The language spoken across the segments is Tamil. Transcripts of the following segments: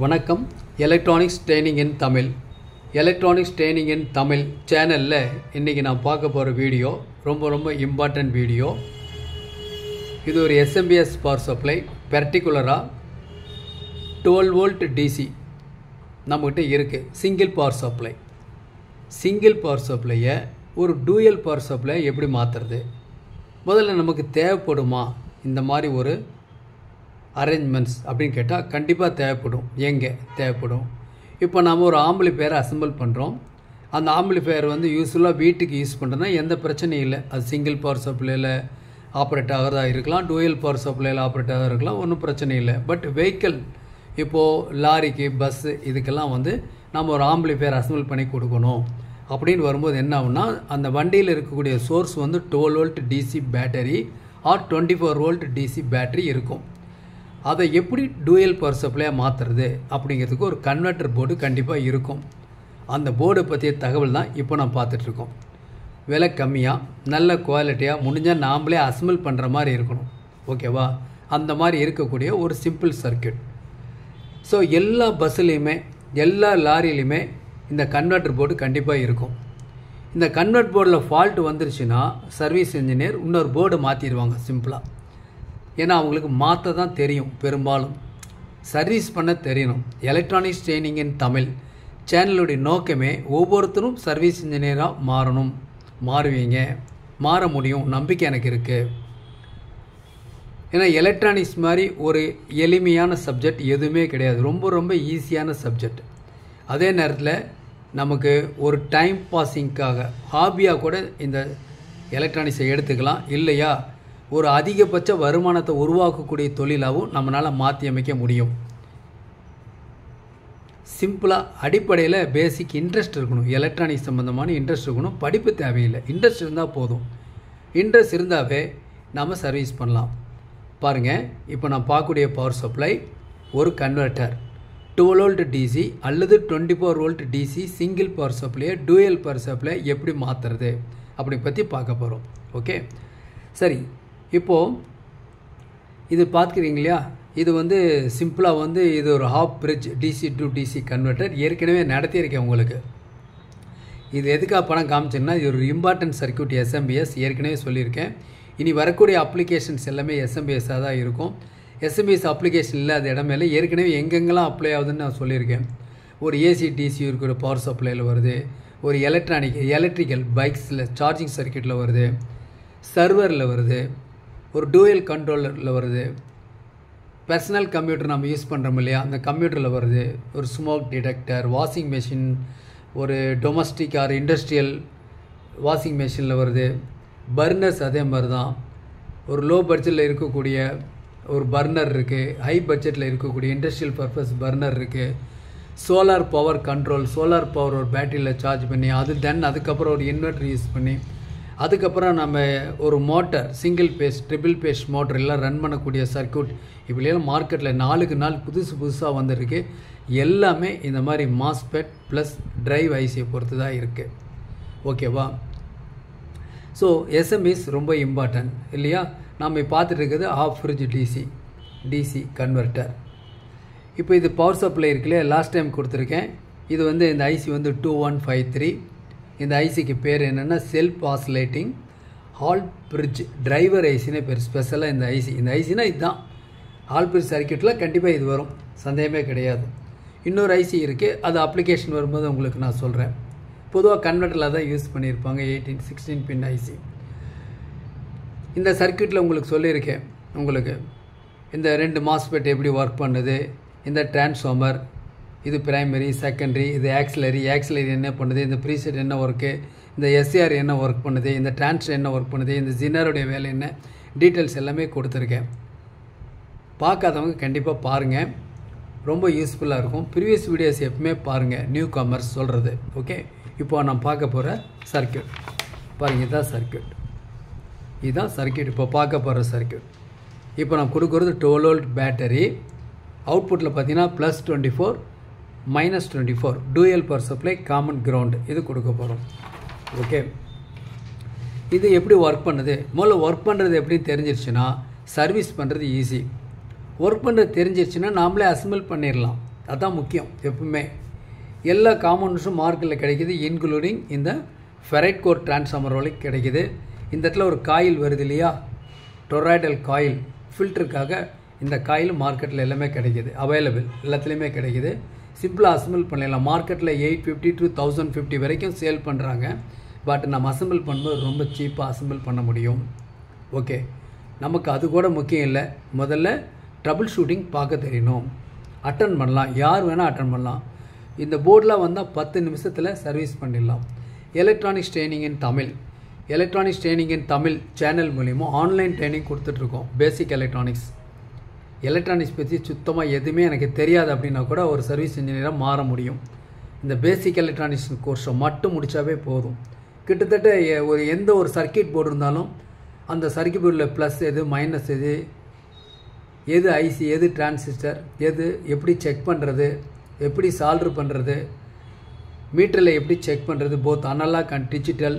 வணக்கம். எலக்ட்ரானிக்ஸ் ட்ரைனிங் இன் தமிழ் சேனலில் இன்றைக்கி நான் பார்க்க போகிற வீடியோ ரொம்ப இம்பார்ட்டன்ட் வீடியோ. இது ஒரு எஸ்எம்பிஎஸ் பவர் சப்ளை, பர்டிகுலராக 12 வோல்ட் டிசி நம்மகிட்ட இருக்குது. சிங்கிள் பவர் சப்ளையை ஒரு டூயல் பவர் சப்ளை எப்படி மாற்றுறது? முதல்ல நமக்கு தேவைப்படுமா இந்த மாதிரி ஒரு அரேஞ்ச்மெண்ட்ஸ் அப்படின்னு கேட்டால் கண்டிப்பாக தேவைப்படும். எங்கே தேவைப்படும்? இப்போ நம்ம ஒரு ஆம்பிளிஃபையரை அசெம்பிள் பண்ணுறோம். அந்த ஆம்பிளிஃபையர் யூஸ்ஃபுல்லாக வீட்டுக்கு யூஸ் பண்ணுறதுனா எந்த பிரச்சனையும் இல்லை. அது சிங்கிள் பவர் சப்ளையில் ஆப்ரேட் ஆகிறதா இருக்கலாம், டூயல் பவர் சப்ளையில் ஆப்ரேட் ஆகிறதா இருக்கலாம், ஒன்றும் பிரச்சனை இல்லை. பட் வெஹிக்கிள் இப்போது லாரிக்கு, பஸ்ஸு இதுக்கெல்லாம் நம்ம ஒரு ஆம்பிளிஃபையர் அசெம்பிள் பண்ணி கொடுக்கணும் அப்படின்னு வரும்போது என்ன ஆகுனா, அந்த வண்டியில் இருக்கக்கூடிய source 12 volt DC battery or 24 volt DC battery இருக்கும். அதை எப்படி டூயல் பவர் சப்ளையாக மாற்றுறது அப்படிங்கிறதுக்கு ஒரு கன்வெர்ட்டர் போர்டு கண்டிப்பாக இருக்கும். அந்த போர்டை பற்றிய தகவல் தான் இப்போ நான் பார்த்துட்ருக்கோம். விலை கம்மியாக, நல்ல குவாலிட்டியாக, முடிஞ்சால் நாம்ளே அசெம்பிள் பண்ணுற மாதிரி இருக்கணும். ஓகேவா? அந்த மாதிரி இருக்கக்கூடிய ஒரு சிம்பிள் சர்க்யூட். ஸோ எல்லா பஸ்ஸுலேயுமே, எல்லா லாரியிலையுமே இந்த கன்வெர்ட்டர் போர்டு கண்டிப்பாக இருக்கும். இந்த கன்வெர்ட் போர்டில் ஃபால்ட் வந்துருச்சுன்னா சர்வீஸ் இன்ஜினியர் இன்னொரு போர்டு மாற்றிடுவாங்க சிம்பிளாக. ஏன்னா அவங்களுக்கு மாற்ற தான் தெரியும், பெரும்பாலும் சர்வீஸ் பண்ண தெரியணும். எலக்ட்ரானிக்ஸ் ட்ரைனிங் இன் தமிழ் சேனலுடைய நோக்கமே ஒவ்வொருத்தரும் சர்வீஸ் இன்ஜினியராக மாறுவீங்க, மாற முடியும், நம்பிக்கை எனக்கு இருக்குது. ஏன்னா எலக்ட்ரானிக்ஸ் மாதிரி ஒரு எளிமையான சப்ஜெக்ட் எதுவுமே கிடையாது. ரொம்ப ஈஸியான சப்ஜெக்ட். அதே நேரத்தில் நமக்கு ஒரு டைம் பாஸிங்காக, ஹாபியாக கூட இந்த எலக்ட்ரானிக்ஸை எடுத்துக்கலாம். இல்லையா ஒரு அதிகபட்ச வருமானத்தை உருவாக்கக்கூடிய தொழிலாகவும் நம்மளால் மாற்றி அமைக்க முடியும். சிம்பிளாக அடிப்படையில் பேசிக் இன்ட்ரெஸ்ட் இருக்கணும். எலக்ட்ரானிக்ஸ் சம்மந்தமான இன்ட்ரெஸ்ட் இருக்கணும். படிப்பு தேவையில்லை, இன்ட்ரெஸ்ட் இருந்தால் போதும். இன்ட்ரெஸ்ட் இருந்தாவே நம்ம சர்வீஸ் பண்ணலாம். பாருங்கள், இப்போ நான் பார்க்கக்கூடிய பவர் சப்ளை ஒரு கன்வெர்ட்டர் 12 வோல்ட் டிசி அல்லது 24 வோல்ட் டிசி சிங்கிள் பவர் சப்ளையை டூயல் பவர் சப்ளை எப்படி மாற்றுறது அப்படி பற்றி பார்க்க போகிறோம். ஓகே, சரி. இப்போது இது பார்க்குறீங்க இல்லையா? இது சிம்பிளாக இது ஒரு half bridge DC to DC converter. ஏற்கனவே நடத்தியிருக்கேன் உங்களுக்கு. இது எதுக்காக படம் காமிச்சேன்னா, இது ஒரு இம்பார்ட்டன்ட் சர்க்யூட் எஸ்எம்பிஎஸ். ஏற்கனவே சொல்லியிருக்கேன். இனி வரக்கூடிய அப்ளிகேஷன்ஸ் எல்லாமே எஸ்எம்பிஎஸ்ஸாக தான் இருக்கும். எஸ்எம்பிஎஸ் அப்ளிகேஷன் இல்லாத இடமேல ஏற்கனவே எங்கெங்கெல்லாம் அப்ளை ஆகுதுன்னு நான் சொல்லியிருக்கேன். ஒரு ஏசி டிசி இருக்கிற பவர் சப்ளையில் வருது, ஒரு எலக்ட்ரிக்கல் பைக்ஸில் சார்ஜிங் சர்க்யூட்டில் வருது, சர்வரில் வருது, ஒரு டூயல் கண்ட்ரோலரில் வருது, பர்சனல் கம்ப்யூட்டர் நம்ம யூஸ் பண்ணுறோம் இல்லையா, அந்த கம்ப்யூட்டரில் வருது, ஒரு ஸ்மோக் டிடெக்டர், வாஷிங் மெஷின், ஒரு டொமஸ்டிக் ஆர் இண்டஸ்ட்ரியல் வாஷிங் மெஷினில் வருது. பர்னர்ஸ் அதே மாதிரி தான். ஒரு லோ பட்ஜெட்டில் இருக்கக்கூடிய ஒரு பர்னர் இருக்குது, ஹை பட்ஜெட்டில் இருக்கக்கூடிய இண்டஸ்ட்ரியல் பர்பஸ் பர்னர் இருக்குது. Solar power control, solar power ஒரு பேட்டரியில் சார்ஜ் பண்ணி அதுக்கப்புறம் ஒரு இன்வெர்டர் யூஸ் பண்ணி அதுக்கப்புறம் நம்ம ஒரு motor, single phase, triple phase motor எல்லாம் ரன் பண்ணக்கூடிய சர்க்யூட். இப்படியெல்லாம் மார்க்கெட்டில் நாளுக்கு நாள் புதுசாக வந்துருக்கு. எல்லாமே இந்த மாதிரி மாஸ்பெட் ப்ளஸ் டிரைவ் ஐசியை பொறுத்து தான் இருக்குது. ஓகேவா? ஸோ எஸ்எம்எஸ் ரொம்ப இம்பார்ட்டன்ட் இல்லையா? நம்ம பார்த்துட்டு இருக்கிறது ஹாஃப் பிரிட்ஜ் டிசி கன்வெர்ட்டர். இப்போ இது பவர் சப்ளை இருக்குல்ல, லாஸ்ட் டைம் கொடுத்துருக்கேன். இது இந்த ஐசி 2153. இந்த ஐசிக்கு பேர் என்னென்னா self oscillating half bridge driver ஐசினே பேர். ஸ்பெஷலாக இந்த ஐசினா இதுதான். ஹால் பிரிட்ஜ் சர்க்யூட்டில் கண்டிப்பாக இது வரும், சந்தேகமே கிடையாது. இன்னொரு ஐசி இருக்குது, அது அப்ளிகேஷன் வரும்போது உங்களுக்கு நான் சொல்கிறேன். பொதுவாக கன்வெர்ட்டரில் தான் யூஸ் பண்ணியிருப்பாங்க, 16 பின் ஐசி. இந்த சர்க்யூட்டில் உங்களுக்கு சொல்லியிருக்கேன். உங்களுக்கு இந்த 2 மாஸ்பெட் எப்படி ஒர்க் பண்ணுது, இந்த டிரான்ஸ்ஃபார்மர், இது பிரைமரி, செகண்டரி, இது ஆக்சிலரி என்ன பண்ணுது, இந்த ப்ரீசெட் என்ன ஒர்க்கு, இந்த எஸ்ஏஆர் என்ன ஒர்க் பண்ணுது, இந்த டிரான்ஸ்டர் என்ன ஒர்க் பண்ணுது, இந்த ஜின்னருடைய வேலை என்ன, டீட்டெயில்ஸ் எல்லாமே கொடுத்துருக்கேன். பார்க்காதவங்க கண்டிப்பாக பாருங்கள், ரொம்ப யூஸ்ஃபுல்லாக இருக்கும். ப்ரீவியஸ் வீடியோஸ் எப்பவுமே பாருங்கள், நியூ காமர்ஸ் சொல்கிறது. ஓகே, இப்போ நான் பார்க்க போகிற சர்க்யூட் பாருங்கள். இதுதான் சர்க்யூட். இப்போ பார்க்க போகிற சர்க்யூட். இப்போ நான் கொடுக்குறது 12 வோல்ட் பேட்டரி. அவுட்புட்டில் பார்த்தீங்கன்னா +24 -24 dual power supply common ground இது கொடுக்க போகிறோம். ஓகே, இது எப்படி ஒர்க் பண்ணுது? முதல்ல ஒர்க் பண்ணுறது எப்படின்னு தெரிஞ்சிருச்சுன்னா சர்வீஸ் பண்ணுறது ஈஸி. ஒர்க் பண்ணுறது தெரிஞ்சிருச்சுன்னா நாமளே அசெம்பிள் பண்ணிடலாம். அதுதான் முக்கியம். எப்பவுமே எல்லா காம்பனண்ட்ஸும் மார்க்கெட்டில் கிடைக்கிது, இன்க்ளூடிங் இந்த ஃபெரைட் கோர் டிரான்ஸ்ஃபார்மர் வரைக்கும் கிடைக்கிது. இந்த இடத்துல ஒரு காயில் வருது இல்லையா, டொராய்டல் காயில் ஃபில்டருக்காக இந்த காயில் மார்க்கெட்டில் எல்லாமே கிடைக்கிது, அவைலபிள் எல்லாத்துலேயுமே கிடைக்கிது. சிம்பிளாக அசம்பிள் பண்ணிடலாம். மார்க்கெட்டில் 850 to 1050 வரைக்கும் சேல் பண்ணுறாங்க. பட் நம்ம அசம்பிள் பண்ணும்போது ரொம்ப சீப்பாக அசம்பிள் பண்ண முடியும். ஓகே, நமக்கு அது கூட முக்கியம் இல்லை. முதல்ல ட்ரபிள் ஷூட்டிங் பார்க்க தெரியணும். அட்டன் பண்ணலாம், யார் வேணால் அட்டன் பண்ணலாம். இந்த போர்டில் வந்தால் 10 நிமிஷத்தில் சர்வீஸ் பண்ணிடலாம். எலக்ட்ரானிக்ஸ் ட்ரைனிங் இன் தமிழ், எலக்ட்ரானிக்ஸ் ட்ரைனிங் இன் தமிழ் சேனல் மூலிமா ஆன்லைன் ட்ரைனிங் கொடுத்துட்ருக்கோம். பேசிக் எலக்ட்ரானிக்ஸ் பற்றி சுத்தமாக எதுவுமே எனக்கு தெரியாது அப்படின்னா கூட ஒரு சர்வீஸ் இன்ஜினியராக மாற முடியும். இந்த பேசிக் எலக்ட்ரானிக்ஸ் கோர்ஸை மட்டும் முடித்தாவே போதும். கிட்டத்தட்ட எந்த ஒரு சர்க்கியூட் போர்டு இருந்தாலும் அந்த சர்க்கியூட் போர்டில் ப்ளஸ் எது மைனஸ் எது ஐசி எது டிரான்சிஸ்டர் எது எப்படி செக் பண்ணுறது, எப்படி சால்டர் பண்ணுறது, மீட்டரில் எப்படி செக் பண்ணுறது, போத் அனலாக் அண்ட் டிஜிட்டல்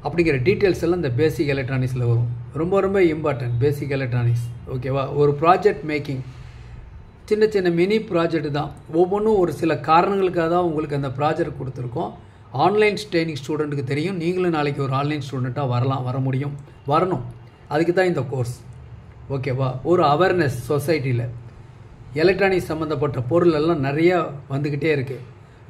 அப்படிங்கிற டீட்டெயில்ஸ் எல்லாம் இந்த பேசிக் எலக்ட்ரானிக்ஸில் வரும். ரொம்ப ரொம்ப இம்பார்ட்டன்ட் பேசிக் எலக்ட்ரானிக்ஸ். ஓகேவா, ஒரு ப்ராஜெக்ட் மேக்கிங் சின்ன சின்ன மினி ப்ராஜெக்ட் தான். ஒவ்வொன்றும் ஒரு சில காரணங்களுக்காக தான் உங்களுக்கு அந்த ப்ராஜெக்ட் கொடுத்துருக்கோம். ஆன்லைன் ட்ரைனிங் ஸ்டூடெண்ட்டுக்கு தெரியும், நீங்களும் நாளைக்கு ஒரு ஆன்லைன் ஸ்டூடெண்ட்டாக வரணும். அதுக்கு தான் இந்த கோர்ஸ். ஓகேவா, ஒரு அவேர்னஸ் சொசைட்டியில் எலக்ட்ரானிக்ஸ் சம்மந்தப்பட்ட பொருள் எல்லாம் நிறையா வந்துக்கிட்டே இருக்குது.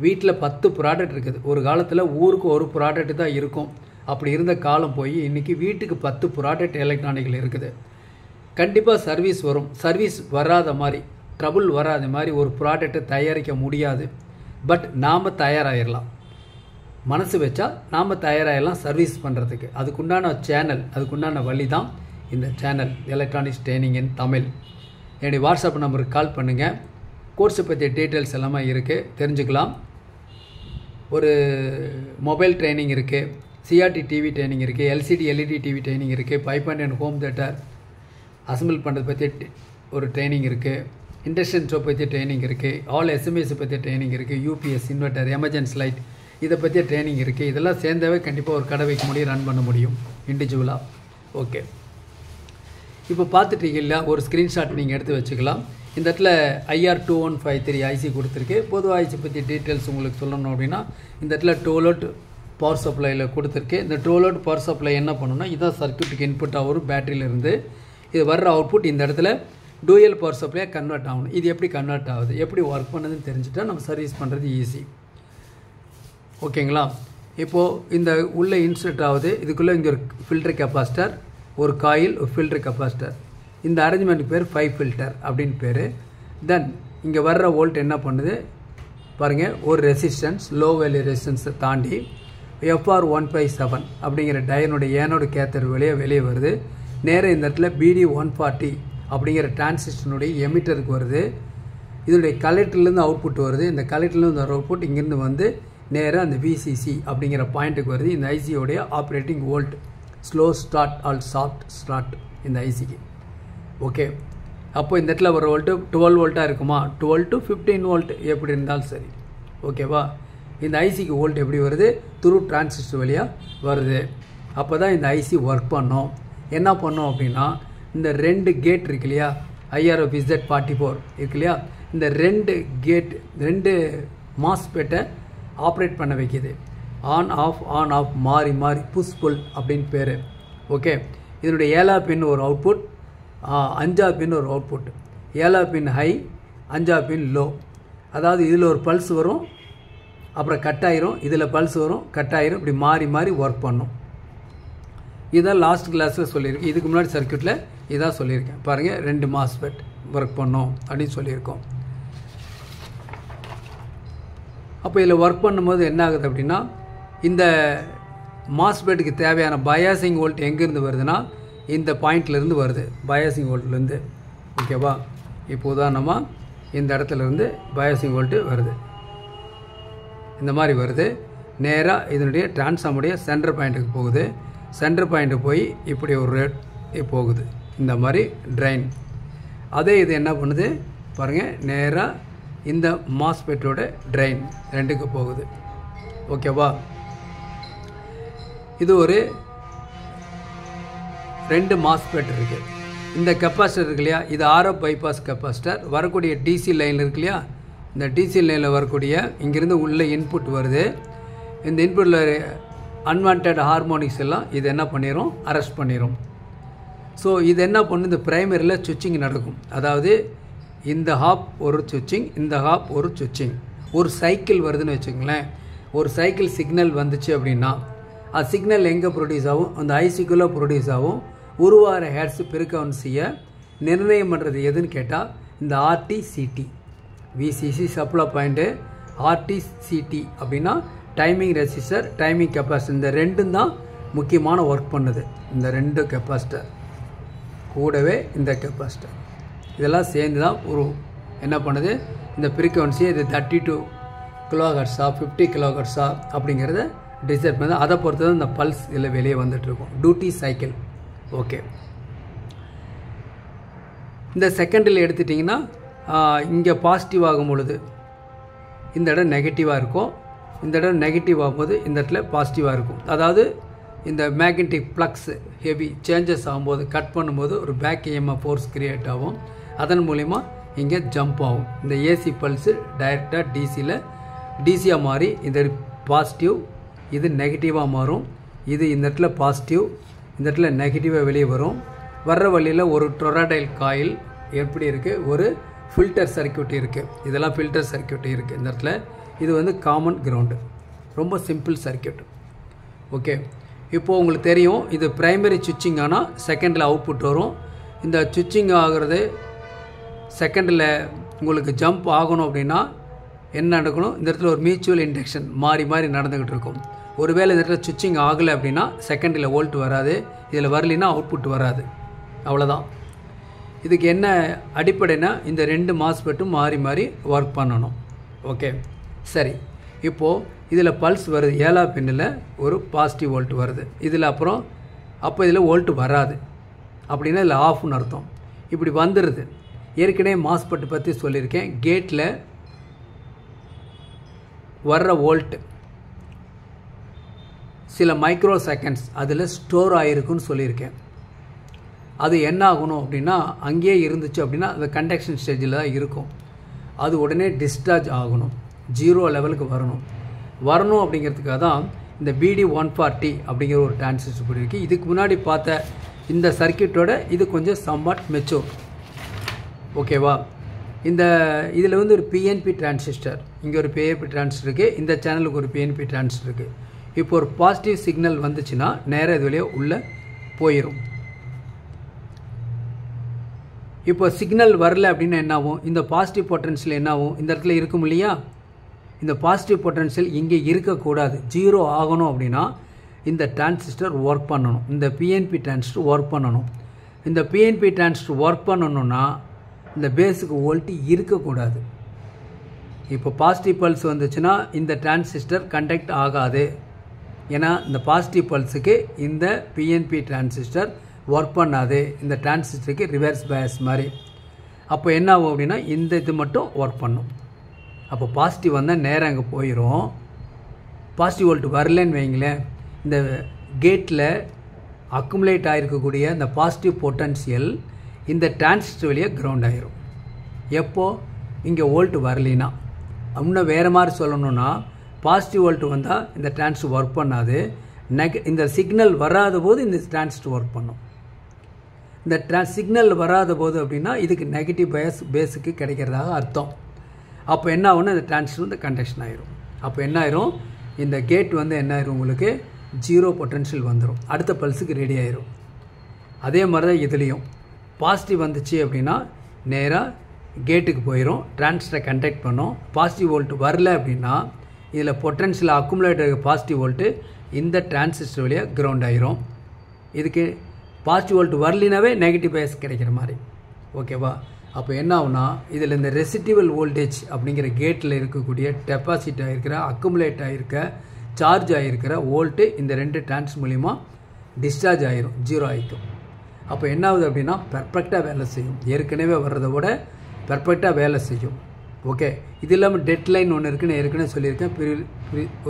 வீட்டில் 10 ப்ராடக்ட் இருக்குது. ஒரு காலத்தில் ஊருக்கு ஒரு ப்ராடக்ட் தான் இருக்கும். அப்படி இருந்த காலம் போய் இன்றைக்கி வீட்டுக்கு 10 ப்ராடக்ட் எலக்ட்ரானிக்கில் இருக்குது. கண்டிப்பாக சர்வீஸ் வரும். சர்வீஸ் வராத மாதிரி, ட்ரபுள் வராத மாதிரி ஒரு ப்ராடக்டை தயாரிக்க முடியாது. பட் நாம் தயாராகிடலாம். மனசு வச்சா நாம் தயாராகிடலாம் சர்வீஸ் பண்ணுறதுக்கு. அதுக்குண்டான சேனல், அதுக்குண்டான வழி தான் இந்த சேனல் எலக்ட்ரானிக்ஸ் ட்ரைனிங் இன் தமிழ். என்னுடைய வாட்ஸ்அப் நம்பருக்கு கால் பண்ணுங்கள். கோர்ஸை பற்றிய டீட்டெயில்ஸ் எல்லாமே இருக்குது, தெரிஞ்சுக்கலாம். ஒரு மொபைல் ட்ரைனிங் இருக்குது, சிஆர்டி டிவி ட்ரைனிங் இருக்குது, எல்சிடி எல்இடி டிவி ட்ரைனிங் இருக்குது, 5.1 ஹோம் தேட்டர் அசம்பிள் பண்ணுறது பற்றி ஒரு ட்ரைனிங் இருக்குது, இண்டக்ஷன் ஸ்டவ் பற்றி ட்ரைனிங் இருக்குது, ஆல் எஸ்எம்எஸ் பற்றி ட்ரைனிங் இருக்குது, யூபிஎஸ் இன்வெர்டர் எமர்ஜென்சி லைட் இதை பற்றிய ட்ரைனிங் இருக்குது. இதெல்லாம் சேர்ந்தாவே கண்டிப்பாக ஒரு கடை வைக்க முடியும், ரன் பண்ண முடியும் இண்டிவிஜுவலாக. ஓகே, இப்போ பார்த்துட்டீங்களா, ஒரு ஸ்க்ரீன்ஷாட் நீங்கள் எடுத்து வச்சுக்கலாம். இந்த இடத்துல IR2153 ஐசி கொடுத்துருக்கு. பொதுவாக ஐசி பற்றி டீட்டெயில்ஸ் உங்களுக்கு சொல்லணும் அப்படின்னா இந்த இடத்துல 12 volt பவர் சப்ளையில் கொடுத்துருக்கு. இந்த 12 volt பவர் சப்ளை என்ன பண்ணணும்னா இதான் சர்க்யூட்டுக்கு இன்புட்டாக வரும் பேட்டரியிலேருந்து. இது வர்ற அவுட்புட் இந்த இடத்துல டூயல் பவர் சப்ளையாக கன்வெர்ட் ஆகணும். இது எப்படி கன்வெர்ட் ஆகுது, எப்படி ஒர்க் பண்ணுதுன்னு தெரிஞ்சுட்டா நம்ம சர்வீஸ் பண்ணுறது ஈஸி. ஓகேங்களா, இப்போது இந்த உள்ளே இன்சர்ட் ஆகுது. இதுக்குள்ளே இங்கே ஒரு ஃபில்டர் கெப்பாசிட்டர், ஒரு காயில், ஒரு ஃபில்டர் கெப்பாசிட்டர். இந்த அரேஞ்ச்மெண்ட்டுக்கு பேர் 5 ஃபில்டர் அப்படின்னு பேர். தென் இங்கே வர்ற வோல்ட் என்ன பண்ணுது பாருங்கள், ஒரு ரெசிஸ்டன்ஸ், லோ வேல்யூ ரெசிஸ்டன்ஸை தாண்டி FR157 அப்படிங்கிற டயனுடைய ஏனோட கேத்தர் வெளியே வருது. நேராக இந்த இடத்துல BD140 அப்படிங்கிற டிரான்சிஸ்டனுடைய எமிட்டருக்கு வருது. இதனுடைய கலெக்டர்லேருந்து அவுட்புட் வருது. இந்த கலெக்டர்லேருந்து வர அவுட்புட் இங்கேருந்து வந்து நேராக அந்த VCC அப்படிங்கிற பாயிண்ட்டுக்கு வருது. இந்த ஐசியோடைய operating volt, slow start or soft start இந்த ஐசிக்கு. ஓகே, அப்போ இந்த இடத்துல வர வோல்ட்டு 12 வோல்ட்டாக இருக்குமா, 12 to 15 volt எப்படி இருந்தாலும் சரி. ஓகேவா, இந்த ஐசிக்கு வோல்ட் எப்படி வருது, த்ரூ டிரான்சிஸ்டர் வழியாக வருது. அப்போ தான் இந்த ஐசி ஒர்க் பண்ணோம். என்ன பண்ணோம் அப்படின்னா இந்த 2 கேட் இருக்கு இல்லையா, IRFZ44 இருக்கு இல்லையா, இந்த 2 மாஸ்பெட்டை ஆப்ரேட் பண்ண வைக்கிது. ஆன் ஆஃப் மாறி புஷ் புல் அப்படின்னு பேர். ஓகே, இதனுடைய 7 பின் ஒரு அவுட்புட், 5 பின் ஒரு அவுட்புட். 7 பின் ஹை, 5 பின் லோ. அதாவது இதில் ஒரு பல்ஸ் வரும், அப்புறம் கட் ஆயிரும், இதில் பல்ஸ் வரும், கட் ஆயிரும், இப்படி மாறி ஒர்க் பண்ணும். இதான் லாஸ்ட் கிளாஸில் சொல்லியிருக்கேன். இதுக்கு முன்னாடி சர்க்யூட்டில் இதான் சொல்லியிருக்கேன். பாருங்கள், 2 மாஸ்பெட் ஒர்க் பண்ணோம் அப்படின்னு சொல்லியிருக்கோம். அப்போ இதில் ஒர்க் பண்ணும்போது என்ன ஆகுது அப்படின்னா இந்த மாஸ்பெட்டுக்கு தேவையான பயாசிங் வோல்ட் எங்கேருந்து வருதுன்னா இந்த பாயிண்ட்லேருந்து வருது, பயாசிங் வோல்ட்லேருந்து. ஓகேவா, இப்போ உதாரணமாக இந்த இடத்துலேருந்து பயாசிங் வோல்ட்டு வருது, இந்த மாதிரி வருது. நேராக இதனுடைய டிரான்ஸ்ஃபார்முடைய சென்டர் பாயிண்ட்டுக்கு போகுது. சென்டர் பாயிண்ட்டு போய் இப்படி ஒரு ரேட் போகுது, இந்த மாதிரி ட்ரைன். அதே இது என்ன பண்ணுது பாருங்கள், நேராக இந்த மாஸ்பெட்டோட ட்ரைன் 2க்கு போகுது. ஓகேவா, இது ஒரு 2 மாஸ்பெட் இருக்குது. இந்த கெப்பாசிட்டர் இருக்கு இல்லையா, இது RF பைபாஸ் கெப்பாசிட்டர். வரக்கூடிய DC லைன் இருக்கு இல்லையா, இந்த டிசி லைனில் வரக்கூடிய இங்கேருந்து உள்ள இன்புட் வருது. இந்த இன்புட்டில் அன்வான்ட் ஹார்மோனிக்ஸ் எல்லாம் இது என்ன பண்ணிடும், அரெஸ்ட் பண்ணிடும். ஸோ இது என்ன பண்ணும், இந்த ப்ரைமரியில் சுவிட்சிங் நடக்கும். அதாவது இந்த ஹாப் ஒரு சுவிட்சிங், இந்த ஹாப் ஒரு சுவிட்சிங். ஒரு சைக்கிள் வருதுன்னு வச்சுங்களேன். ஒரு சைக்கிள் சிக்னல் வந்துச்சு அப்படின்னா அது சிக்னல் எங்கே ப்ரொடியூஸ் ஆகும், அந்த ஐசிக்குள்ளே ப்ரொடியூஸ் ஆகும். உருவார ஹேர்ட்ஸ் ஃப்ரீக்வன்சியை நிர்ணயம் பண்ணுறது எதுன்னு கேட்டால் இந்த ஆர்டிசிடி. விசிசி சப்ளை பாயிண்ட்டு, ஆர்டிசிடி அப்படின்னா டைமிங் ரெசிஸ்டர், டைமிங் கெப்பாசிட்டர். இந்த ரெண்டும் தான் முக்கியமான ஒர்க் பண்ணுது. இந்த ரெண்டு கெப்பாசிட்டர் கூடவே இந்த கெப்பாசிட்டர் இதெல்லாம் சேர்ந்து தான் ஒரு என்ன பண்ணுது, இந்த ஃப்ரீக்வன்சியை இது 32 கிலோஹெர்ட்ஸா 50 கிலோஹெர்ட்ஸா அப்படிங்கிறத டிசைட் பண்ணி அதை பொறுத்து தான் இந்த பல்ஸ் இதில் வெளியே வந்துட்டுருக்கும். Duty cycle. ஓகே, இந்த செகண்டில் எடுத்துட்டிங்கன்னா இங்கே பாசிட்டிவ் ஆகும் பொழுது இந்த இடம் நெகட்டிவாக இருக்கும், இந்த இடம் நெகட்டிவ் ஆகும்போது இந்த இடத்துல பாசிட்டிவாக இருக்கும். அதாவது இந்த மேக்னெட்டிக் ஃப்ளக்ஸ் ஹெவி சேஞ்சஸ் ஆகும்போது கட் பண்ணும்போது ஒரு பேக் EMF ஃபோர்ஸ் கிரியேட் ஆகும். அதன் மூலிமா இங்கே ஜம்ப் ஆகும். இந்த ஏசி பல்ஸு டைரெக்டாக டிசியாக மாறி இந்த பாசிட்டிவ், இது நெகட்டிவாக மாறும். இது இந்த இடத்துல பாசிட்டிவ், இந்த இடத்துல நெகட்டிவாக வெளியே வரும். வர்ற வழியில் ஒரு டொராடைல் காயில் எப்படி இருக்குது, ஒரு ஃபில்டர் சர்க்யூட் இருக்குது. இதெல்லாம் ஃபில்டர் சர்க்யூட் இருக்குது இந்த இடத்துல. இது வந்து காமன் கிரவுண்டு, ரொம்ப சிம்பிள் சர்க்யூட். ஓகே, இப்போது உங்களுக்கு தெரியும் இது ப்ரைமரி சுவிட்சிங் ஆனால் செகண்டில் அவுட்புட் வரும். இந்த சுவிட்சிங் ஆகிறது செகண்டில் உங்களுக்கு ஜம்ப் ஆகணும் அப்படின்னா என்ன நடக்கணும், இந்த இடத்துல ஒரு மியூச்சுவல் இண்டக்ஷன் மாறி மாறி நடந்துக்கிட்டு இருக்கும். ஒருவேளை இந்த இடத்துல சுவிட்சிங் ஆகலை அப்படின்னா செகண்டில் வோல்ட் வராது, இதில் வரலைன்னா அவுட்புட் வராது. அவ்வளோதான். இதுக்கு என்ன அடிப்படைனா இந்த ரெண்டு மாஸ்பெட்டும் மாறி மாறி ஒர்க் பண்ணணும். ஓகே, சரி. இப்போது இதில் பல்ஸ் வருது, 7ஆம் பின்னில் ஒரு பாசிட்டிவ் வோல்ட் வருது. இதில் அப்புறம் அப்போ இதில் வோல்ட் வராது அப்படின்னா இதில் ஆஃப்னு அர்த்தம். இப்படி வந்துடுது. ஏற்கனவே மாஸ்பெட் பற்றி சொல்லியிருக்கேன். கேட்டில் வர்ற வோல்ட் சில மைக்ரோ செகண்ட்ஸ் அதில் ஸ்டோர் ஆகிருக்குன்னு சொல்லியிருக்கேன். அது என்ன ஆகணும் அப்படின்னா அங்கேயே இருந்துச்சு அப்படின்னா அது கண்டக்ஷன் ஸ்டேஜில் தான் இருக்கும். அது உடனே டிஸ்சார்ஜ் ஆகணும், 0 லெவலுக்கு வரணும் அப்படிங்கிறதுக்காக தான் இந்த BD140 அப்படிங்கிற ஒரு டிரான்சிஸ்டர் போயிருக்கு. இதுக்கு முன்னாடி பார்த்த இந்த சர்க்கியூட்டோட இது கொஞ்சம் சம்வாட் மெச்சூர். ஓகேவா? இதில் வந்து ஒரு PNP டிரான்சிஸ்டர், இங்கே ஒரு PNP டிரான்சிஸ்டர் இருக்குது, இந்த சேனலுக்கு ஒரு PNP டிரான்சிஸ்டர் இருக்குது. இப்போ ஒரு பாசிட்டிவ் சிக்னல் வந்துச்சுன்னா நேராக இது வழியாக உள்ளே போயிடும். இப்போ சிக்னல் வரல அப்படின்னா என்ன ஆகும், இந்த பாசிட்டிவ் பொட்டன்ஷியல் என்ன ஆகும், இந்த இடத்துல இருக்கும் இல்லையா, இந்த பாசிட்டிவ் பொட்டன்ஷியல் இங்கே இருக்கக்கூடாது, 0 ஆகணும் அப்படின்னா இந்த டிரான்சிஸ்டர் ஒர்க் பண்ணணும், இந்த PNP டிரான்சிஸ்டர் ஒர்க் பண்ணணும். இந்த PNP டிரான்சிஸ்டர் ஒர்க் பண்ணணும்னா இந்த பேஸுக்கு வோல்ட் இருக்கக்கூடாது. இப்போ பாசிட்டிவ் பல்ஸ் வந்துச்சுன்னா இந்த டிரான்சிஸ்டர் கண்டக்ட் ஆகாது. ஏன்னா இந்த பாசிட்டிவ் பல்ஸுக்கு இந்த PNP டிரான்சிஸ்டர் ஒர்க் பண்ணாது, இந்த டிரான்சிஸ்டருக்கு ரிவர்ஸ் பயஸ் மாதிரி. அப்போ என்ன ஆகும் அப்படின்னா இந்த இது மட்டும் ஒர்க் பண்ணும். அப்போ பாசிட்டிவ் வந்தால் நேராக அங்கே போயிடும். பாசிட்டிவ் வோல்ட் வரலன்னு வைங்களேன், இந்த கேட்டில் அக்குமுலேட் ஆகிருக்கக்கூடிய இந்த பாசிட்டிவ் பொட்டன்ஷியல் இந்த டிரான்சிஸ்டர் வழியாக கிரவுண்ட் ஆகிரும். எப்போது இங்கே வோல்ட் வரலினா. இன்னும் வேறு மாதிரி சொல்லணுன்னா பாசிட்டிவ் வோல்ட் வந்தால் இந்த டிரான்சிஸ்டர் ஒர்க் பண்ணாது, இந்த சிக்னல் வராத போது இந்த டிரான்சிஸ்டர் ஒர்க் பண்ணும். இந்த சிக்னல் வராத போது அப்படின்னா இதுக்கு நெகட்டிவ் பேஸுக்கு கிடைக்கிறதாக அர்த்தம். அப்போ என்ன ஆகும்னா இந்த டிரான்சிஸ்டர் வந்து கண்டக்ஷன் ஆகிரும். அப்போ என்ன ஆயிரும், இந்த கேட் வந்து என்ன ஆயிரும், உங்களுக்கு 0 பொட்டன்ஷியல் வந்துடும், அடுத்த பல்ஸுக்கு ரெடி ஆயிரும். அதே மாதிரி தான் இதுலேயும் பாசிட்டிவ் வந்துச்சு அப்படின்னா நேராக கேட்டுக்கு போயிடும், டிரான்சிஸ்டரை கண்டக்ட் பண்ணும். பாசிட்டிவ் வோல்ட் வரல அப்படின்னா இதில் பொட்டன்ஷியல் அக்குமுலேட் ஆகிற பாசிட்டிவ் வோல்ட்டு இந்த டிரான்சிஸ்டர் வழியாக கிரவுண்ட் ஆகிரும். இதுக்கு பாசிட்டிவ் வோல்ட் வரலினாவே நெகட்டிவ் பயஸ் கிடைக்கிற மாதிரி. ஓகேவா? அப்போ என்ன ஆகுனா இதில் இந்த ரெசிடிவல் வோல்டேஜ் அப்படிங்கிற கேட்டில் இருக்கக்கூடிய டெபாசிட் ஆகிருக்கிற அக்குமுலேட் ஆகிருக்க சார்ஜ் ஆகிருக்கிற வோல்ட்டு இந்த ரெண்டு டிரான்ஸ் மூலிமா டிஸ்சார்ஜ் ஆகிரும், 0 ஆகிக்கும். அப்போ என்ன ஆகுது அப்படின்னா பெர்ஃபெக்டாக வேலை செய்யும், ஏற்கனவே வர்றதை விட பெர்ஃபெக்டாக வேலை செய்யும். ஓகே, இது இல்லாமல் டெட் லைன் ஒன்று இருக்குன்னு ஏற்கனவே சொல்லியிருக்கேன்,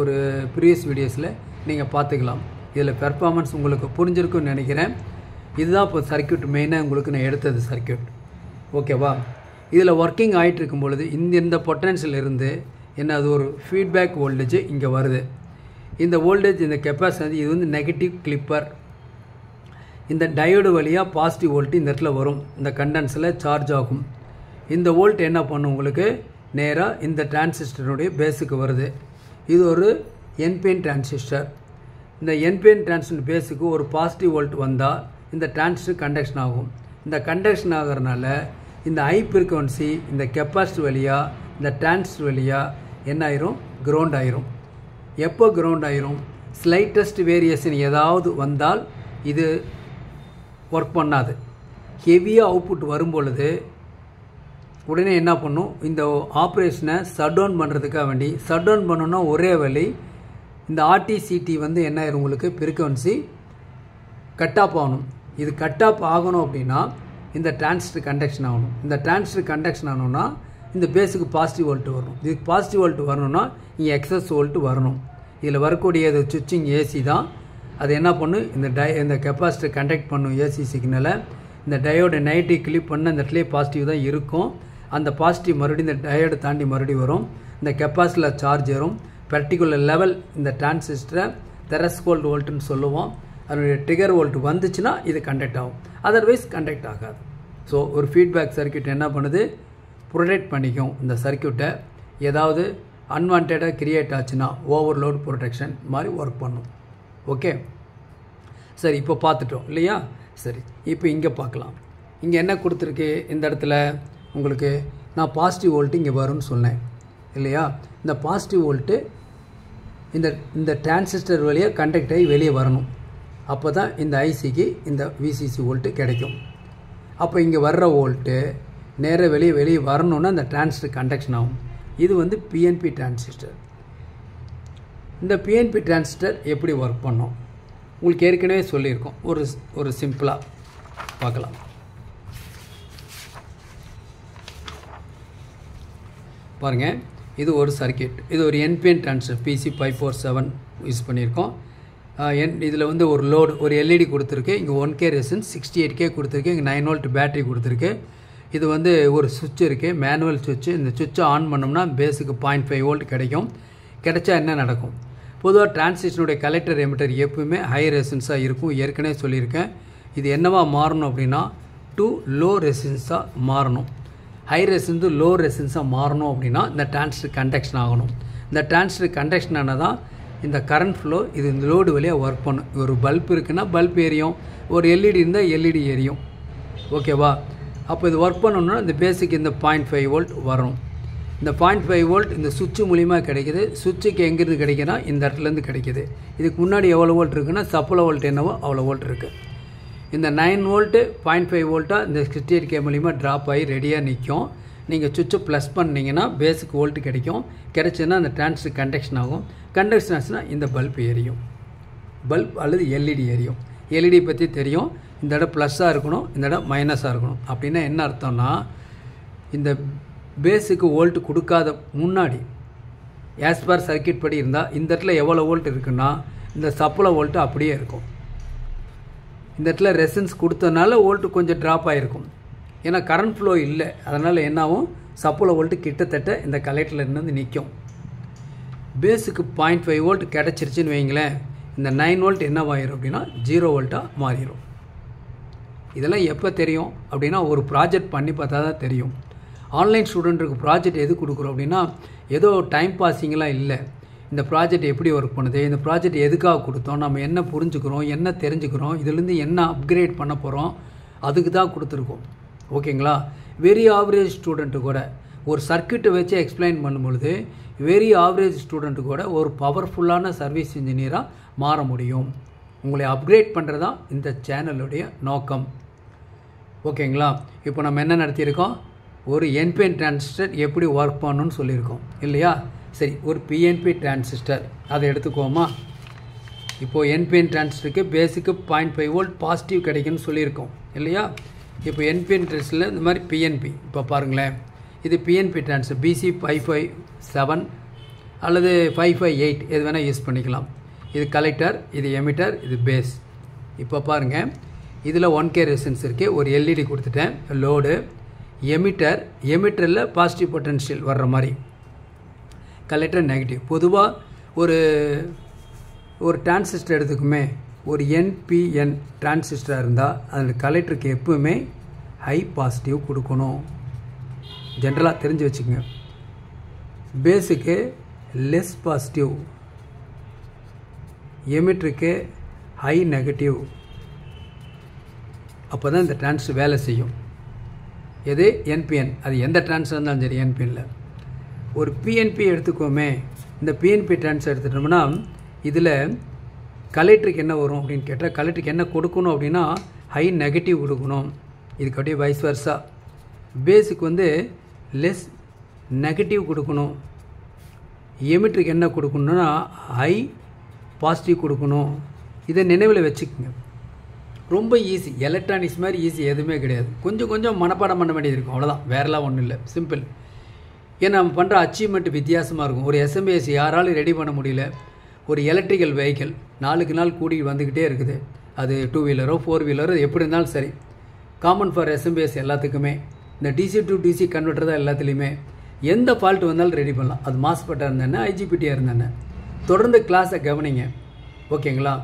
ஒரு ப்ரீவியஸ் வீடியோஸில் நீங்கள் பார்த்துக்கலாம். இதில் பெர்ஃபார்மன்ஸ் உங்களுக்கு புரிஞ்சிருக்குன்னு நினைக்கிறேன். இதுதான் இப்போ சர்க்யூட் மெயினாக உங்களுக்கு நான் எடுத்தது சர்க்யூட். ஓகேவா? இதில் ஒர்க்கிங் ஆகிட்டு இருக்கும் பொழுது இந்த பொட்டன்ஷியல் இருந்து என்ன அது ஒரு ஃபீட்பேக் வோல்டேஜ் இங்கே வருது. இந்த வோல்டேஜ் இந்த கெப்பாசிட்டி இது வந்து நெகட்டிவ் கிளிப்பர். இந்த டயோடு வழியாக பாசிட்டிவ் வோல்ட் இந்த இடத்துல வரும். இந்த கண்டன்ஸில் சார்ஜ் ஆகும். இந்த வோல்ட் என்ன பண்ணும் உங்களுக்கு நேராக இந்த டிரான்சிஸ்டருடைய பேஸுக்கு வருது. இது ஒரு NPN டிரான்சிஸ்டர். இந்த NPN டிரான்சிஸ்டர் பேஸுக்கு ஒரு பாசிட்டிவ் வோல்ட் வந்தால் இந்த டிரான்சிஸ்டர் கண்டக்ஷன் ஆகும். இந்த கண்டக்ஷன் ஆகிறதுனால இந்த ஹை ஃப்ரீக்வன்சி இந்த கெப்பாசிட்டி வழியாக இந்த டிரான்சிஸ்டர் வழியாக என்ன ஆயிரும் கிரவுண்ட் ஆயிரும். எப்போ கிரவுண்ட் ஆயிரும் ஸ்லைட்டஸ்ட் வேரியேஷன் ஏதாவது வந்தால் இது ஒர்க் பண்ணாது. ஹெவியாக அவுட்புட் வரும் பொழுது உடனே என்ன பண்ணும் இந்த ஆப்ரேஷனை ஷட் டவுன் பண்ணுறதுக்காக வேண்டி ஷட் டவுன் பண்ணணும்னா ஒரே வழி இந்த RTCT வந்து என்ன ஆயிரும் உங்களுக்கு ஃப்ரீக்வன்சி கட் ஆஃப் ஆகணும். இது கட் ஆஃப் ஆகணும் அப்படின்னா இந்த டிரான்சிஸ்டர் கண்டக்ஷன் ஆகணும். இந்த டிரான்சிஸ்டர் கண்டக்ஷன் ஆகணும்னா இந்த பேஸுக்கு பாசிட்டிவ் வோல்ட் வரணும். இதுக்கு பாசிட்டிவ் வோல்ட் வரணும்னா இங்கே எக்ஸஸ் வோல்ட் வரணும். இதில் வரக்கூடியது சுவிட்சிங் AC தான். அது என்ன பண்ணும் இந்த கெப்பாசிட்டர் கண்டக்ட் பண்ணும் AC சிக்னலை. இந்த டயோடை நைட்டி கிளிப் பண்ண இந்த இடத்துலேயே பாசிட்டிவ் தான் இருக்கும். அந்த பாசிட்டிவ் மறுபடியும் இந்த டயோடை தாண்டி மறுபடியும் வரும். இந்த கெப்பாசிட்டியில் சார்ஜ் வரும். பர்டிகுலர் லெவல் இந்த டிரான்சிஸ்டரை தெரஸ்கோல்ட் வோல்ட்டுன்னு சொல்லுவோம். அதனுடைய ட்ரிகர் வோல்ட் வந்துச்சுன்னா இது கண்டக்ட் ஆகும். அதர்வைஸ் கண்டக்ட் ஆகாது. ஸோ ஒரு ஃபீட்பேக் சர்க்யூட் என்ன பண்ணுது ப்ரொடெக்ட் பண்ணிக்கும். இந்த சர்க்யூட்டை ஏதாவது அன்வான்டாக கிரியேட் ஆச்சுன்னா ஓவர்லோட் ப்ரொடெக்ஷன் மாதிரி ஒர்க் பண்ணும். ஓகே சரி, இப்போ பார்த்துட்டோம் இல்லையா? சரி, இப்போ இங்கே பார்க்கலாம். இங்கே என்ன கொடுத்துருக்கு இந்த இடத்துல உங்களுக்கு நான் பாசிட்டிவ் வோல்ட்டு இங்கே வரும்னு சொன்னேன் இல்லையா? இந்த பாசிட்டிவ் வோல்ட்டு இந்த டிரான்சிஸ்டர் வழியாக கண்டக்ட் ஆகி வெளியே வரணும். அப்போ தான் இந்த ஐசிக்கு இந்த VCC வோல்ட்டு கிடைக்கும். அப்போ இங்கே வர்ற வோல்ட்டு நேராக வெளியே வரணுன்னா இந்த டிரான்சிஸ்டர் கண்டக்ஷன் ஆகும். இது வந்து PNP டிரான்சிஸ்டர். இந்த PNP டிரான்சிஸ்டர் எப்படி ஒர்க் பண்ணோம் உங்களுக்கு ஏற்கனவே சொல்லியிருக்கோம். ஒரு சிம்பிளாக பார்க்கலாம். பாருங்கள், இது ஒரு சர்க்கியூட். இது ஒரு NPN டிரான்சிஸ்டர் PC547 யூஸ் பண்ணியிருக்கோம். இதில் வந்து ஒரு லோடு ஒரு LED கொடுத்துருக்கு. இங்கே 1K ரெசிஸ்டன்ஸ் 68K கொடுத்துருக்கு. இங்கே 9 வோல்ட் பேட்டரி கொடுத்துருக்கு. இது வந்து ஒரு சுவிட்ச் இருக்குது, மேனுவல் சுவிட்சு. இந்த சுவிட்சை ஆன் பண்ணோம்னா பேஸுக்கு 0.5 வோல்ட் கிடைக்கும். கிடைச்சா என்ன நடக்கும்? பொதுவாக டிரான்சிஸ்டருடைய கலெக்டர் எமிட்டர் எப்பவுமே ஹை ரெசிஸ்டன்ஸாக இருக்கும். ஏற்கனவே சொல்லியிருக்கேன். இது என்னவா மாறணும் அப்படின்னா டு லோ ரெசிஸ்டன்ஸாக மாறணும். ஹை ரெசிஸ்டன்ஸு லோ ரெசிஸ்டன்ஸாக மாறணும் அப்படின்னா இந்த டிரான்சிஸ்டர் கண்டக்ஷன் ஆகணும். இந்த டிரான்சிஸ்டர் கண்டக்ஷன் ஆனால் தான் இந்த கரண்ட் ஃப்ளோ இது இந்த லோடு வழியாக ஒர்க் பண்ணும். ஒரு பல்ப் இருக்குன்னா பல்ப் எரியும், ஒரு LED இருந்தால் LED எரியும். ஓகேவா? அப்போ இது ஒர்க் பண்ணணுன்னா இந்த பேஸுக்கு இந்த 0.5 வோல்ட் வரணும். இந்த 0.5 வோல்ட் இந்த சுவிட்சு மூலிமா கிடைக்கிது. சுவிட்சுக்கு எங்கேருந்து கிடைக்குன்னா இந்த இடத்துலேருந்து கிடைக்கிது. இதுக்கு முன்னாடி எவ்வளோ வோல்ட் இருக்குன்னா சப்ளை வோல்ட் என்னவோ அவ்வளோ வோல்ட் இருக்குது. இந்த 9 வோல்ட்டு 0.5 வோல்ட்டாக இந்த 68K மூலிமா ட்ராப் ஆகி ரெடியாக நிற்கும். நீங்கள் சுவிட்சை ப்ளஸ் பண்ணிங்கன்னா பேஸுக்கு வோல்ட் கிடைக்கும். கிடைச்சுன்னா அந்த டிரான்சிஸ்டர் கண்டக்ஷன் ஆகும். கண்டக்ஷன் ஆச்சுன்னா இந்த பல்ப் எரியும். பல்ப் அல்லது LED எரியும். LED பற்றி தெரியும். இந்த இடம் ப்ளஸ்ஸாக இருக்கணும், இந்த இடம் மைனஸாக இருக்கணும். அப்படின்னா என்ன அர்த்தம்னா இந்த பேஸுக்கு வோல்ட் கொடுக்காத முன்னாடி ஆஸ்பர் சர்க்கியூட் படி இருந்தால் இந்த இடத்துல எவ்வளோ வோல்ட் இருக்குன்னா இந்த சப்ளை வோல்ட்டு அப்படியே இருக்கும். இந்த இடத்துல ரெசிஸ்டன்ஸ் கொடுத்தனால வோல்ட்டு கொஞ்சம் ட்ராப் ஆகிருக்கும். ஏன்னா கரண்ட் ஃப்ளோ இல்லை. அதனால் என்னாகும் சப்ளை வோல்ட்டு கிட்டத்தட்ட இந்த கலெக்டரில் இருந்து நிற்கும். பேஸுக்கு 0.5 வோல்ட் கிடச்சிருச்சுன்னு வைங்களேன், இந்த 9 வோல்ட் என்னவாயிரும் அப்படின்னா 0 வோல்ட்டாக மாறிடும். இதெல்லாம் எப்போ தெரியும் அப்படின்னா ஒரு ப்ராஜெக்ட் பண்ணி பார்த்தா தான் தெரியும். ஆன்லைன் ஸ்டூடெண்ட்டுக்கு ப்ராஜெக்ட் எது கொடுக்குறோம் அப்படின்னா ஏதோ டைம் பாஸிங்கெலாம் இல்லை. இந்த ப்ராஜெக்ட் எப்படி ஒர்க் பண்ணுது, இந்த ப்ராஜெக்ட் எதுக்காக கொடுத்தோம், நம்ம என்ன புரிஞ்சுக்கிறோம், என்ன தெரிஞ்சுக்கிறோம், இதுலேருந்து என்ன அப்கிரேட் பண்ண போகிறோம், அதுக்கு தான் கொடுத்துருக்கோம். ஓகேங்களா? வெரி ஆவரேஜ் ஸ்டூடெண்ட்டு கூட ஒரு சர்க்கியூட்டை வச்சு எக்ஸ்பிளைன் பண்ணும்பொழுது வெரி ஆவரேஜ் ஸ்டூடெண்ட்டு கூட ஒரு பவர்ஃபுல்லான சர்வீஸ் இன்ஜினியராக மாற முடியும். உங்களை அப்கிரேட் பண்ணுறது தான் இந்த சேனலுடைய நோக்கம். ஓகேங்களா? இப்போ நம்ம என்ன நடத்தியிருக்கோம், ஒரு NPN டிரான்சிஸ்டர் எப்படி ஒர்க் பண்ணணும்னு சொல்லியிருக்கோம் இல்லையா? சரி, ஒரு PNP டிரான்சிஸ்டர் அதை எடுத்துக்கோமா. இப்போது NPN டிரான்சிஸ்டருக்கு பேஸுக்கு 0.5 வோல்ட் பாசிட்டிவ் கிடைக்குன்னு சொல்லியிருக்கோம் இல்லையா? இப்போ NPN டிரான்சிஸ்டரில் இந்த மாதிரி PNP இப்போ பாருங்களேன், இது PNP டிரான்சிஸ்டர் BC557 அல்லது 558 எது வேணால் யூஸ் பண்ணிக்கலாம். இது கலெக்டர், இது எமிட்டர், இது பேஸ். இப்போ பாருங்கள், இதில் 1K ரெசிஸ்டன்ஸ் இருக்குது. ஒரு LED கொடுத்துட்டேன் லோடு. எமிட்டரில் பாசிட்டிவ் பொட்டன்ஷியல் வர்ற மாதிரி, கலெக்டர் நெகட்டிவ். பொதுவாக ஒரு டிரான்சிஸ்டர் எடுத்துக்குமே, ஒரு NPN டிரான்சிஸ்டராக இருந்தால் அந்த கலெக்டருக்கு எப்பவுமே ஹை பாசிட்டிவ் கொடுக்கணும். ஜென்ரலாக தெரிஞ்சு வச்சுக்கோங்க. பேஸுக்கு லெஸ் பாசிட்டிவ், எமிட்டருக்கு ஹை நெகட்டிவ். அப்போ தான் இந்த டிரான்சிஸ்டர் வேலை செய்யும். எது NPN, அது எந்த டிரான்சிஸ்டர் இருந்தாலும் சரி. NPNல ஒரு PNP எடுத்துக்கோமே. இந்த PNP டிரான்சிஸ்டர் எடுத்துட்டோம்னா இதில் கலெக்டருக்கு என்ன வரும் அப்படின்னு கேட்டால், கலெக்டருக்கு என்ன கொடுக்கணும் அப்படின்னா ஹை நெகட்டிவ் கொடுக்கணும். இதுக்கு அப்படியே வைஸ் வர்ஸா. பேஸுக்கு லெஸ் நெகட்டிவ் கொடுக்கணும். எமிட்டருக்கு என்ன கொடுக்கணுன்னா ஹை பாசிட்டிவ் கொடுக்கணும். இதை நினைவில் வச்சுக்கோங்க. ரொம்ப ஈஸி. எலக்ட்ரானிக்ஸ் மாதிரி ஈஸி எதுவுமே கிடையாது. கொஞ்சம் மனப்பாடம் பண்ண வேண்டியது இருக்கும், அவ்வளோதான். வேறெல்லாம் ஒன்றும் இல்லை, சிம்பிள். ஏன்னா நம்ம பண்ணுற அச்சீவ்மெண்ட் வித்தியாசமாக இருக்கும். ஒரு SMBS யாராலும் ரெடி பண்ண முடியல. ஒரு எலக்ட்ரிக்கல் வெஹிக்கிள் நாளுக்கு நாள் கூடி வந்துக்கிட்டே இருக்குது. அது 2 வீலரோ 4 வீலரோ எப்படி இருந்தாலும் சரி. காமன் ஃபார் SMBS எல்லாத்துக்குமே. இந்த DC to DC கன்வெர்ட்டர் தான் எல்லாத்துலேயுமே. எந்த ஃபால்ட் வந்தாலும் ரெடி பண்ணலாம். அது மாஸ்பெட்டாக இருந்தேன்னா IGBTயாக இருந்தேன்னு. தொடர்ந்து கிளாஸை கவனிங்க, ஓகேங்களா?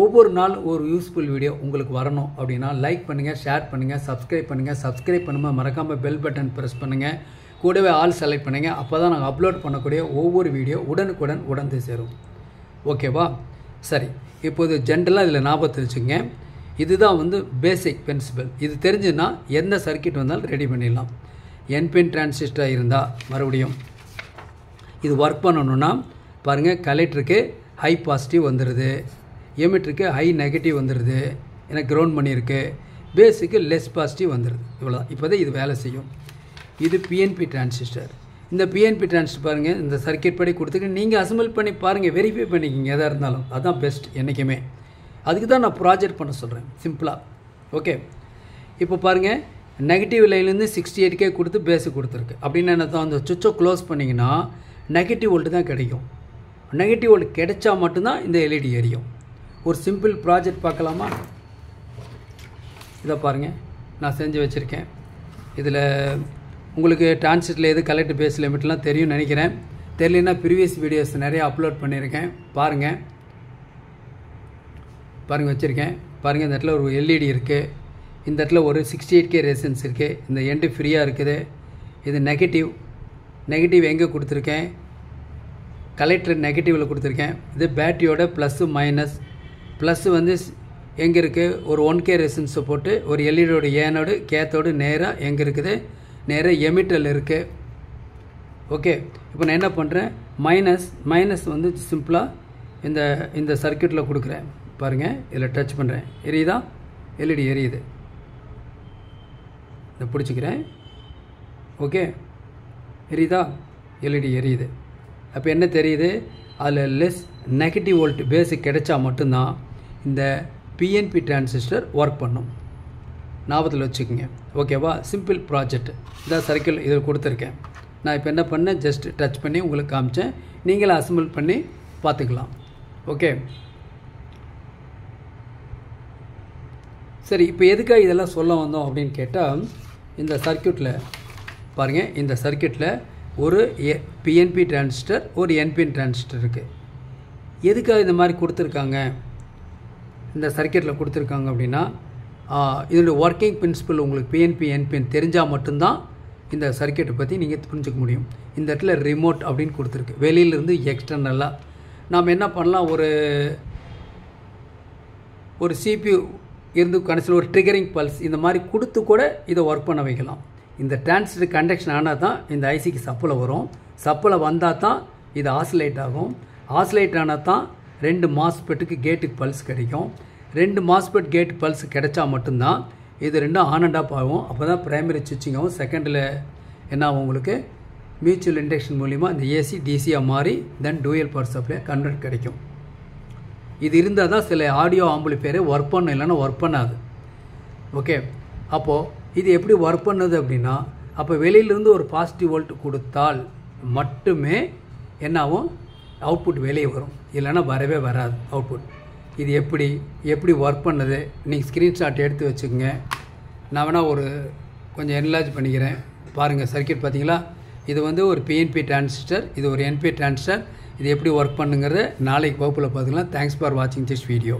ஒவ்வொரு நாள் ஒரு யூஸ்ஃபுல் வீடியோ உங்களுக்கு வரணும் அப்படின்னா லைக் பண்ணுங்கள், ஷேர் பண்ணுங்கள், சப்ஸ்கிரைப் பண்ணுங்கள். சப்ஸ்கிரைப் பண்ணும்போது மறக்காமல் பெல் பட்டன் ப்ரெஸ் பண்ணுங்கள். கூடவே ஆல் செலக்ட் பண்ணுங்கள். அப்போ தான் நாங்கள் அப்லோட் பண்ணக்கூடிய ஒவ்வொரு வீடியோ உடனுக்குடன் உடனே சேரும். ஓகேவா? சரி, இப்போது ஜென்ரலாக இதில் ஞாபகத்தை வச்சுங்க. இதுதான் பேசிக் பிரின்சிபல். இது தெரிஞ்சுன்னா எந்த சர்க்கியூட் வந்தாலும் ரெடி பண்ணிடலாம். NPN டிரான்சிஸ்டர் இருந்தால் மறுபடியும் இது ஒர்க் பண்ணணுன்னா பாருங்கள், கலெக்டருக்கு ஹை பாசிட்டிவ் வந்துடுது, எமிட்டருக்கு ஹை நெகட்டிவ் வந்துடுது, எனக்கு கிரவுண்ட் பண்ணியிருக்கு. பேஸுக்கு லெஸ் பாசிட்டிவ் வந்துடுது. இவ்வளோதான். இப்போ தான் இது வேலை செய்யும். இது PNP டிரான்சிஸ்டர். இந்த PNP டிரான்சிஸ்டர் பாருங்கள், இந்த சர்க்கியூட் படி கொடுத்துட்டு நீங்கள் அசம்பிள் பண்ணி பாருங்கள், வெரிஃபை பண்ணிக்கிங்க எதாக இருந்தாலும். அதுதான் பெஸ்ட் என்றைக்குமே. அதுக்கு தான் நான் ப்ராஜெக்ட் பண்ண சொல்கிறேன், சிம்பிளாக. ஓகே, இப்போ பாருங்கள், நெகட்டிவ் லைன்லேருந்து 68K கொடுத்து பேஸுக்கு கொடுத்துருக்கு. அப்படின்னு என்ன தான், அந்த சுவிட்சை க்ளோஸ் பண்ணிங்கன்னா நெகட்டிவ் வோல்ட்டு தான் கிடைக்கும். நெகட்டிவ் வோல்ட் கிடைச்சா மட்டும்தான் இந்த LED எரியும். ஒரு சிம்பிள் ப்ராஜெக்ட் பார்க்கலாமா? இதை பாருங்கள், நான் செஞ்சு வச்சுருக்கேன். இதில் உங்களுக்கு டிரான்சிஸ்டரில் எது கலெக்டர் பேஸ் லிமிட்லாம் தெரியும்னு நினைக்கிறேன். தெரியலன்னா ப்ரீவியஸ் வீடியோஸ் நிறைய அப்லோட் பண்ணியிருக்கேன், பாருங்கள். வச்சுருக்கேன் பாருங்கள். இந்த இடத்துல ஒரு LED இருக்குது. இந்த இடத்துல ஒரு 68K ரெசிஸ்டன்ஸ் இருக்குது. இந்த எண்டு ஃப்ரீயாக இருக்குது. இது நெகட்டிவ் எங்கே கொடுத்துருக்கேன்? கலெக்டர் நெகட்டிவில் கொடுத்துருக்கேன். இது பேட்டரியோட ப்ளஸ்ஸு மைனஸ். ப்ளஸ்ஸு எங்கே இருக்குது? ஒரு 1K ரெசிஸ்டன்ஸை போட்டு ஒரு எல்இடியோட ஏனோடு கேத்தோடு நேராக எங்கே இருக்குது? நேராக எமிட்டரில் இருக்குது. ஓகே, இப்போ நான் என்ன பண்ணுறேன்? மைனஸ் சிம்பிளாக இந்த சர்க்கியூட்டில் கொடுக்குறேன். பாருங்கள், இதில் டச் பண்ணுறேன். எரியுதா? LED எரியுது. இதை பிடிச்சிக்கிறேன். ஓகே, எரியுதா? LED எரியுது. அப்போ என்ன தெரியுது? அதில் லெஸ் நெகட்டிவ் வோல்ட் பேஸுக்கு கிடைச்சா மட்டும்தான் இந்த PNP டிரான்சிஸ்டர் ஒர்க் பண்ணும். ஞாபகத்தில் வச்சுக்கோங்க, ஓகேவா? Simple project. இதான் சர்க்கிள் இதில் கொடுத்துருக்கேன். நான் இப்போ என்ன பண்ணேன்? ஜஸ்ட் டச் பண்ணி உங்களுக்கு காமிச்சேன். நீங்களும் அசம்பிள் பண்ணி பார்த்துக்கலாம். ஓகே, சரி. இப்போ எதுக்காக இதெல்லாம் சொல்ல வந்தோம் அப்படின்னு கேட்டால், இந்த சர்க்கியூட்டில் பாருங்கள், இந்த சர்க்கியூட்டில் ஒரு PNP டிரான்சிஸ்டர், ஒரு NPN டிரான்சிஸ்டர் இருக்குது. எதுக்காக இந்த மாதிரி கொடுத்துருக்காங்க? இந்த சர்க்கியூட்டில் கொடுத்துருக்காங்க அப்படின்னா, இதோட ஒர்க்கிங் பிரின்சிபல் உங்களுக்கு PNP NPN தெரிஞ்சால் மட்டும்தான் இந்த சர்க்கியூட்டை பற்றி நீங்கள் புரிஞ்சுக்க முடியும். இந்த இடத்துல ரிமோட் அப்படின்னு கொடுத்துருக்கு. வெளியிலேருந்து எக்ஸ்டர்னலாக நாம் என்ன பண்ணலாம்? ஒரு CPU இருந்து கடைசியில் ஒரு ட்ரிகரிங் பல்ஸ் இந்த மாதிரி கொடுத்து கூட இதை ஒர்க் பண்ண வைக்கலாம். இந்த டிரான்சிஸ்டர் கண்டக்ஷன் ஆனால் தான் இந்த ஐசிக்கு சப்ளை வரும். சப்ளை வந்தால் தான் இது ஆசிலேட் ஆகும். ஆசிலேட் ஆனால் தான் 2 மாஸ்பெட்டுக்கு கேட்டுக்கு பல்ஸ் கிடைக்கும். 2 மாஸ்பெட் கேட்டு பல்ஸ் கிடைச்சா மட்டும்தான் இது 2 ஆன் அண்ட் ஆஃப் ஆகும். அப்போ தான் ப்ரைமரி சுவிட்சிங் ஆகும். செகண்டில் என்ன ஆகும்? உங்களுக்கு மியூச்சுவல் இண்டக்ஷன் மூலிமா இந்த AC DCயாக மாறி தென் டூயல் பவர் சப்ளை கன்வெர்ட் கிடைக்கும். இது இருந்தால் தான் சில ஆடியோ ஆம்பிளிஃபையரை ஒர்க் பண்ணும், இல்லைன்னா ஒர்க் பண்ணாது. ஓகே, அப்போது இது எப்படி ஒர்க் பண்ணுது அப்படின்னா, அப்போ வெளியிலேருந்து ஒரு பாசிட்டிவ் வோல்ட் கொடுத்தால் மட்டுமே என்னாகும்? அவுட்புட் வெளியே வரும், இல்லைன்னா வரவே வராது அவுட்புட். இது எப்படி ஒர்க் பண்ணுது? நீங்கள் ஸ்க்ரீன்ஷாட் எடுத்து வச்சுக்கோங்க. நான் வேணால் ஒரு கொஞ்சம் என்லார்ஜ் பண்ணிக்கிறேன். பாருங்கள் சர்க்யூட் பார்த்தீங்களா? இது வந்து ஒரு பிஎன்பி டிரான்சிஸ்டர், இது ஒரு என்பி டிரான்சிஸ்டர். இது எப்படி ஒர்க் பண்ணுங்கிறத நாளைக்கு வகுப்பில் பார்த்துக்கலாம். தேங்க்ஸ் ஃபார் வாட்சிங் திஸ் வீடியோ.